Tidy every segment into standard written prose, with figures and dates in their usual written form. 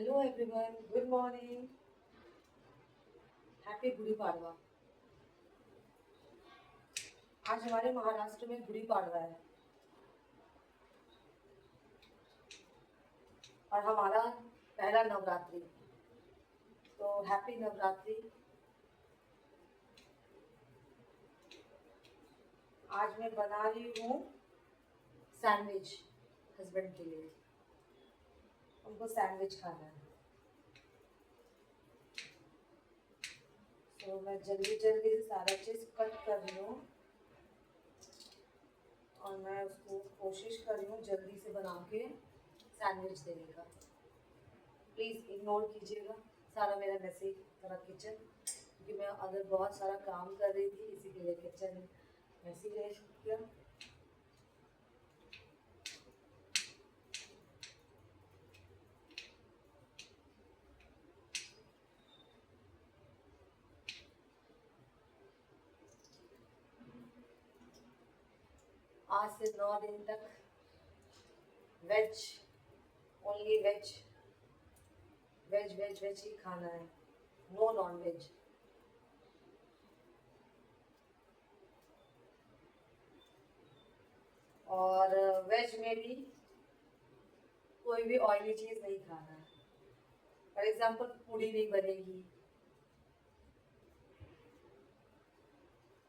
Hello everyone, good morning. Happy Gudi Padwa. आज हमारे महाराष्ट्र में गुड़ी पाड़वा है और हमारा पहला नवरात्रि। तो हैप्पी नवरात्रि। आज मैं बना रही हूँ सैंडविच हस्बैंड के लिए। उनको सैंडविच खाना है। तो मैं जल्दी जल्दी से सारा चीज़ कट कर रही हूँ और मैं उसको कोशिश कर रही हूँ जल्दी से बना के सैंडविच देने का। प्लीज़ इग्नोर कीजिएगा सारा मेरा मैसेज, सारा किचन, क्योंकि मैं अगर बहुत सारा काम कर रही थी इसी के लिए किचन मैसी रह गया। आज से 9 दिन तक veg, only veg, veg veg veg ही खाना है, नो नॉन वेज। और वेज में भी कोई भी ऑयली चीज़ नहीं खाना है। फॉर एग्जाम्पल पूड़ी नहीं बनेगी,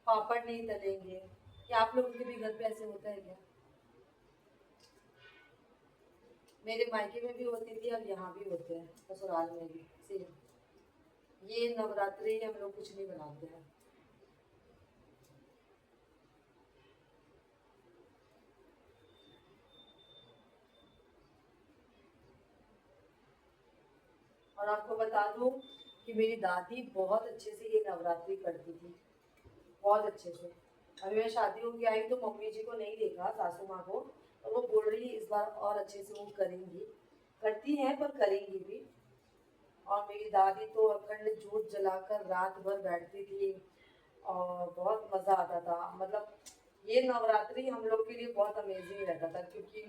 पापड़ नहीं तलेंगे। क्या आप लोगों के भी घर पे ऐसे होता है क्या? मेरे मायके में भी होती थी और यहाँ भी होते हैं, ससुराल में भी सेम। ये नवरात्रि हम लोग कुछ नहीं बनाते हैं। और आपको बता दूं कि मेरी दादी बहुत अच्छे से ये नवरात्रि करती थी, बहुत अच्छे से। अभी मैं शादी होके आई तो मम्मी जी को नहीं देखा, सासू माँ को, और वो बोल रही इस बार और अच्छे से वो करेंगी, करती हैं पर करेंगी भी। और मेरी दादी तो अखंड जोत जलाकर रात भर बैठती थी और बहुत मजा आता था। मतलब ये नवरात्रि हम लोग के लिए बहुत अमेजिंग रहता था, क्योंकि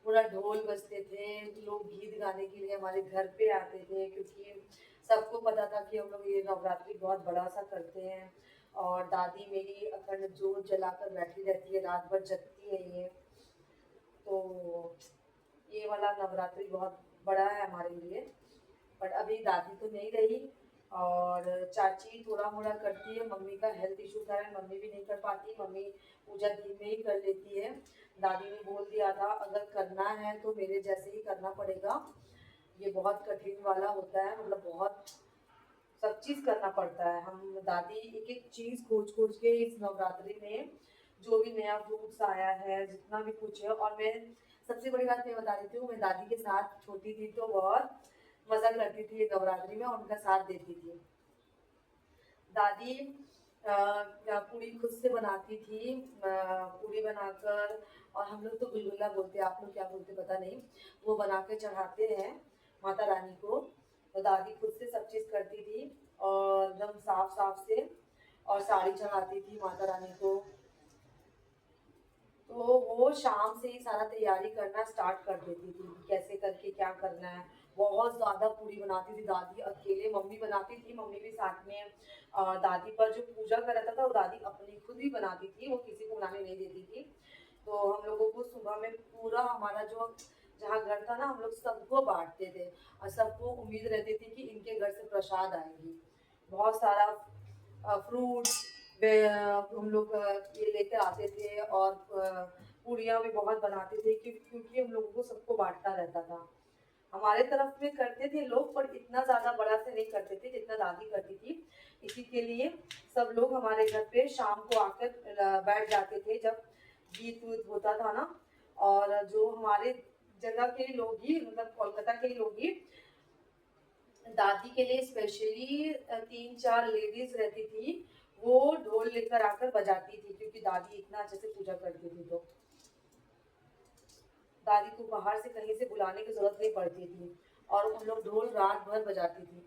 पूरा ढोल बजते थे, लोग गीत गाने के लिए हमारे घर पे आते थे, क्योंकि सबको पता था कि हम लोग ये नवरात्रि बहुत बड़ा सा करते हैं। और दादी मेरी अखंड जोत जलाकर बैठी रहती है, रात भर जगती है ये। तो ये वाला नवरात्रि बहुत बड़ा है हमारे लिए। बट अभी दादी तो नहीं रही और चाची थोड़ा मोड़ा करती है। मम्मी का हेल्थ इशू था, मम्मी भी नहीं कर पाती, मम्मी पूजा दिन में ही कर लेती है। दादी ने बोल दिया था अगर करना है तो मेरे जैसे ही करना पड़ेगा, ये बहुत कठिन वाला होता है, मतलब बहुत सब चीज करना पड़ता है। हम दादी एक एक चीज खोज खोज के इस नवरात्रि में जो भी नया फ्रूट्स आया है, जितना भी कुछ है। और मैं सबसे बड़ी बात मैं बता देती हूँ, मैं दादी के साथ छोटी थी तो बहुत मजा करती थी ये नवरात्रि में, उनका साथ देती थी। दादी पूरी खुद से बनाती थी, पूरी बनाकर, और हम लोग तो गुलगुला बोलते हैं, आप लोग क्या बोलते पता नहीं, वो बना के चढ़ाते हैं माता रानी को। तो दादी खुद से सब चीज करती थी और एकदम साफ साफ से, और साड़ी चढ़ाती थी माता रानी को। तो वो शाम से ही सारा तैयारी करना स्टार्ट कर देती थी, कैसे करके क्या करना है। बहुत ज्यादा पूरी बनाती थी दादी अकेले, मम्मी बनाती थी, मम्मी भी साथ में। दादी पर जो पूजा कर रहता था वो दादी अपनी खुद ही बनाती थी, वो किसी को बनाने नहीं देती थी। तो हम लोगों को सुबह में पूरा हमारा जो जहाँ घर था ना, हम लोग सबको बांटते थे और सबको उम्मीद रहती थी कि इनके घर से प्रसाद आएगी। बहुत सारा फ्रूट्स वे हम लोग ये लेकर आते थे, और पूड़ियाँ भी बहुत बनाते थे, क्योंकि हम लोगों को सबको बांटना रहता था। हमारे तरफ में करते थे लोग, पर इतना ज्यादा बड़ा से नहीं करते थे जितना दादी करती थी। इसी के लिए सब लोग हमारे घर पे शाम को आकर बैठ जाते थे जब गीत वीत होता था ना। और जो हमारे जगह के लोग ही, मतलब कोलकाता के लोग ही, दादी के लिए स्पेशली 3-4 लेडीज रहती थी, वो ढोल लेकर आकर बजाती थी, क्योंकि दादी इतना अच्छे से पूजा करती थी। तो दादी को बाहर से कहीं से बुलाने की जरूरत नहीं पड़ती थी और उन लोग ढोल रात भर बजाती थी।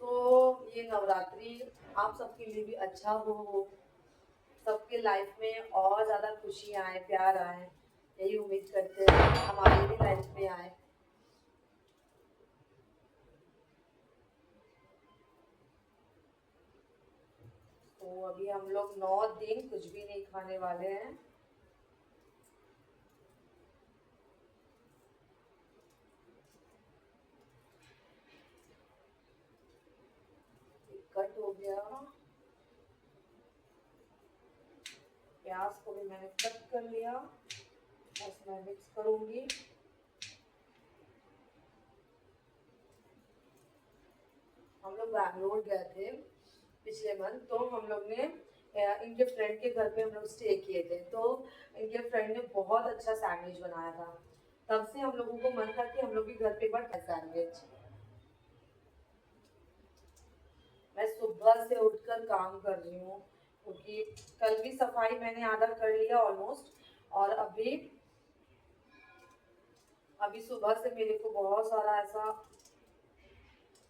तो ये नवरात्रि आप सबके लिए भी अच्छा हो, सबके लाइफ में और ज्यादा खुशी आए, प्यार आए, यही उम्मीद करते हैं हमारी भी लाइफ में आए। तो अभी हम लोग 9 दिन कुछ भी नहीं खाने वाले हैं। कट हो गया, प्याज को भी मैंने कट कर लिया, बस मैं मिक्स करूंगी। हम लोग बैंगलोर गए थे पिछले मंथ, तो हम लोग ने इनके फ्रेंड के घर पे हम लोग स्टे किए थे। तो इनके फ्रेंड ने बहुत अच्छा सैंडविच बनाया था। तब से हम लोगों को मन था कि हम लोग भी घर पे बनाए सैंडविच। मैं सुबह से उठकर काम कर रही हूँ, क्योंकि कल भी सफाई मैंने आधा कर लिया ऑलमोस्ट। और अभी अभी सुबह से मेरे को बहुत सारा ऐसा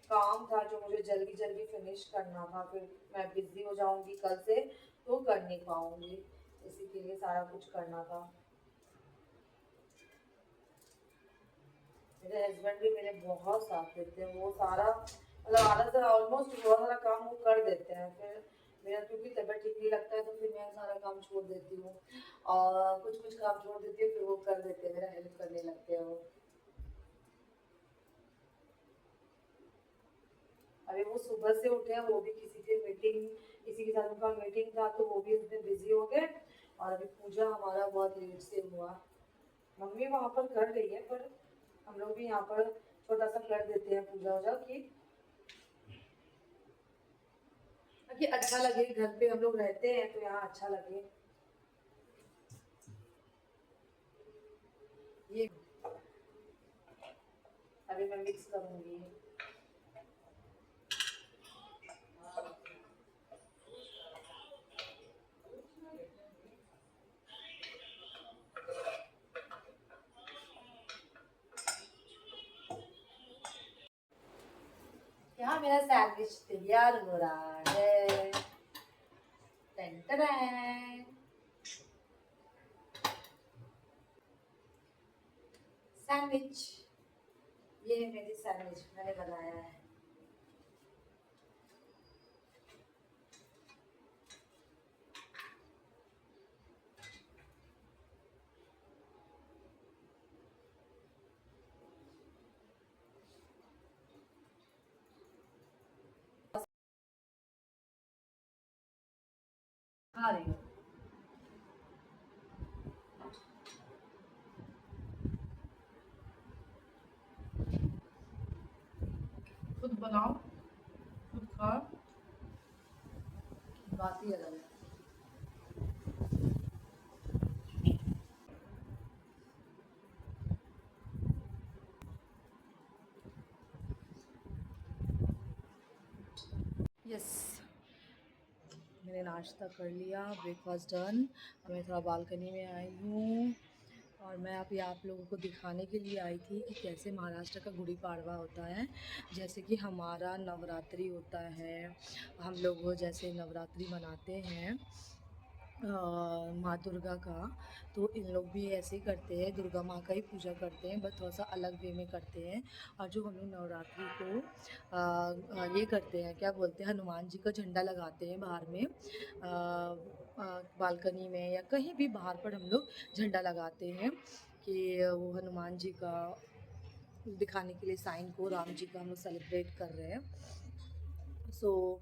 काम था जो मुझे जल्दी जल्दी फिनिश करना था, फिर मैं बिजी हो जाऊंगी कल से तो कर नहीं पाऊंगी, इसी के लिए सारा कुछ करना था। मेरे हस्बैंड भी मेरे बहुत साथ देते हैं, वो सारा मतलब आधा से ऑलमोस्ट बहुत सारा काम वो कर देते हैं। फिर मेरा क्योंकि तबीयत ठीक नहीं लगता है तो फिर मैं सारा काम छोड़ देती हूँ, और कुछ कुछ काम छोड़ देती हूँ, फिर वो कर देते हैं, मेरा हेल्प करने लगते हैं वो। अरे वो सुबह से उठे हैं, वो भी किसी के मीटिंग, किसी के साथ उनका मीटिंग था तो वो भी उसमें बिजी हो गए। और अभी पूजा हमारा बहुत लेट से हुआ। मम्मी वहाँ पर कर रही है, पर हम लोग भी यहाँ पर छोटा सा कर देते हैं पूजा वूजा की, ताकि अच्छा लगे। घर पे हम लोग रहते हैं तो यहाँ अच्छा लगे। ये अभी मैं मिक्स करूंगी। यहाँ मेरा सैंडविच तैयार हो रहा है। Ton ton. सैंडविच, ये है मेरी सैंडविच मैंने बनाया है। खा रही हूँ। खुद बनाओ, खुद खाओ, बात ही अलग है। यस, मैंने नाश्ता कर लिया, ब्रेकफास्ट डन। मैं थोड़ा बालकनी में आई हूँ, और मैं अभी आप लोगों को दिखाने के लिए आई थी कि कैसे महाराष्ट्र का गुड़ी पाड़वा होता है। जैसे कि हमारा नवरात्रि होता है, हम लोग वो जैसे नवरात्रि मनाते हैं माँ दुर्गा का, तो इन लोग भी ऐसे ही करते हैं, दुर्गा माँ का ही पूजा करते हैं, बट थोड़ा सा अलग वे में करते हैं। और जो हम लोग नवरात्रि को ये करते हैं, क्या बोलते हैं, हनुमान जी का झंडा लगाते हैं बाहर में, बालकनी में या कहीं भी बाहर पर हम लोग झंडा लगाते हैं कि वो हनुमान जी का दिखाने के लिए, साइन को राम जी का हम लोग सेलिब्रेट कर रहे हैं। सो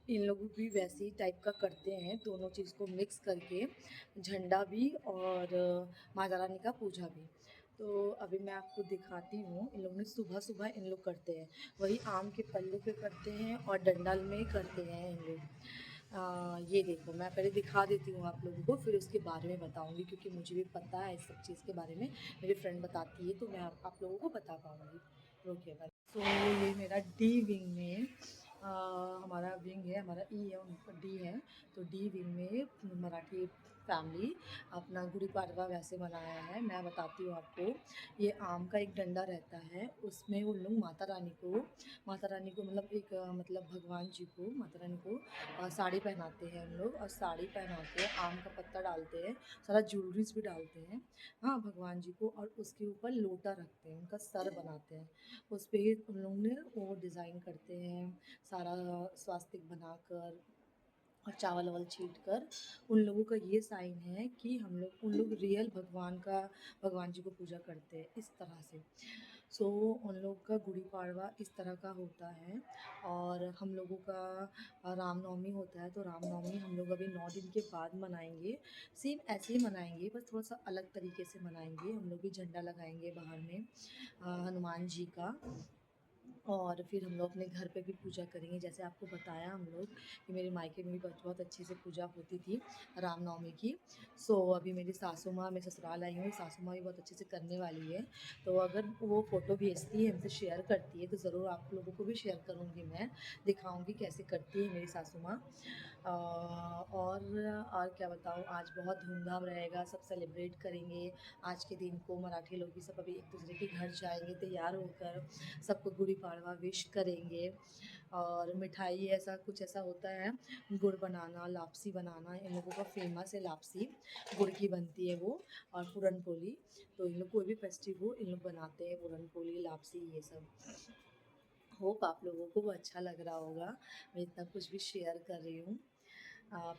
इन लोग भी वैसे ही टाइप का करते हैं, दोनों चीज़ को मिक्स करके, झंडा भी और माता रानी का पूजा भी। तो अभी मैं आपको दिखाती हूँ, इन लोग ने सुबह सुबह इन लोग करते हैं, वही आम के पल्ले पे करते हैं और डंडल में करते हैं इन लोग। ये देखो, मैं पहले दिखा देती हूँ आप लोगों को, फिर उसके बारे में बताऊँगी, क्योंकि मुझे भी पता है इस सब चीज़ के बारे में, मेरी फ्रेंड बताती है तो मैं आप लोगों को बता पाऊँगी। Okay bye. तो ये मेरा डी विंग में हमारा विंग है, हमारा ई है, उनका डी है। तो डी विंग में मराठी फैमिली अपना गुड़ी पाड़वा वैसे मनाया है। मैं बताती हूँ आपको। ये आम का एक डंडा रहता है, उसमें उन लोग माता रानी को मतलब एक मतलब भगवान जी को, माता रानी को साड़ी पहनाते हैं हम लोग, और साड़ी पहना के आम का पत्ता डालते हैं, सारा ज्वेलरीज भी डालते हैं, हाँ, भगवान जी को, और उसके ऊपर लोटा रखते हैं, उनका सर बनाते हैं, उस पे उन लोग ने वो डिज़ाइन करते हैं, सारा स्वास्तिक बनाकर और चावल वावल छीट कर। उन लोगों का ये साइन है कि उन लोग रियल भगवान जी को पूजा करते हैं इस तरह से। सो उन लोग का गुड़ी पाड़वा इस तरह का होता है। और हम लोगों का रामनवमी होता है, तो रामनवमी हम लोग अभी 9 दिन के बाद मनाएंगे। सेम ऐसे ही मनाएंगे, बस थोड़ा सा अलग तरीके से मनाएंगे। हम लोग भी झंडा लगाएंगे बाहर में हनुमान जी का, और फिर हम लोग अपने घर पे भी पूजा करेंगे। जैसे आपको बताया हम लोग कि मेरे मायके में भी बहुत बहुत अच्छे से पूजा होती थी रामनवमी की। सो अभी मेरी सासू माँ, मैं ससुराल आई हूँ, सासू माँ भी बहुत अच्छे से करने वाली है। तो अगर वो फ़ोटो भेजती है, हमसे शेयर करती है, तो ज़रूर आप लोगों को भी शेयर करूँगी, मैं दिखाऊँगी कैसे करती है मेरी सासू माँ। और क्या बताऊँ, आज बहुत धूमधाम रहेगा, सब सेलिब्रेट करेंगे आज के दिन को। मराठी लोग भी सब अभी एक दूसरे के घर जाएंगे तैयार होकर, सबको गुड़ी पाड़वा विश करेंगे। और मिठाई ऐसा कुछ ऐसा होता है, गुड़ बनाना, लापसी बनाना, इन लोगों का फेमस है लापसी, गुड़ की बनती है वो, और पूरन पोली। तो इन लोग कोई भी फेस्टिव हो, इन लोग बनाते हैं पूरन पोली, लापसी, ये सब। होप आप लोगों को वो अच्छा लग रहा होगा, मैं इतना कुछ भी शेयर कर रही हूँ। आप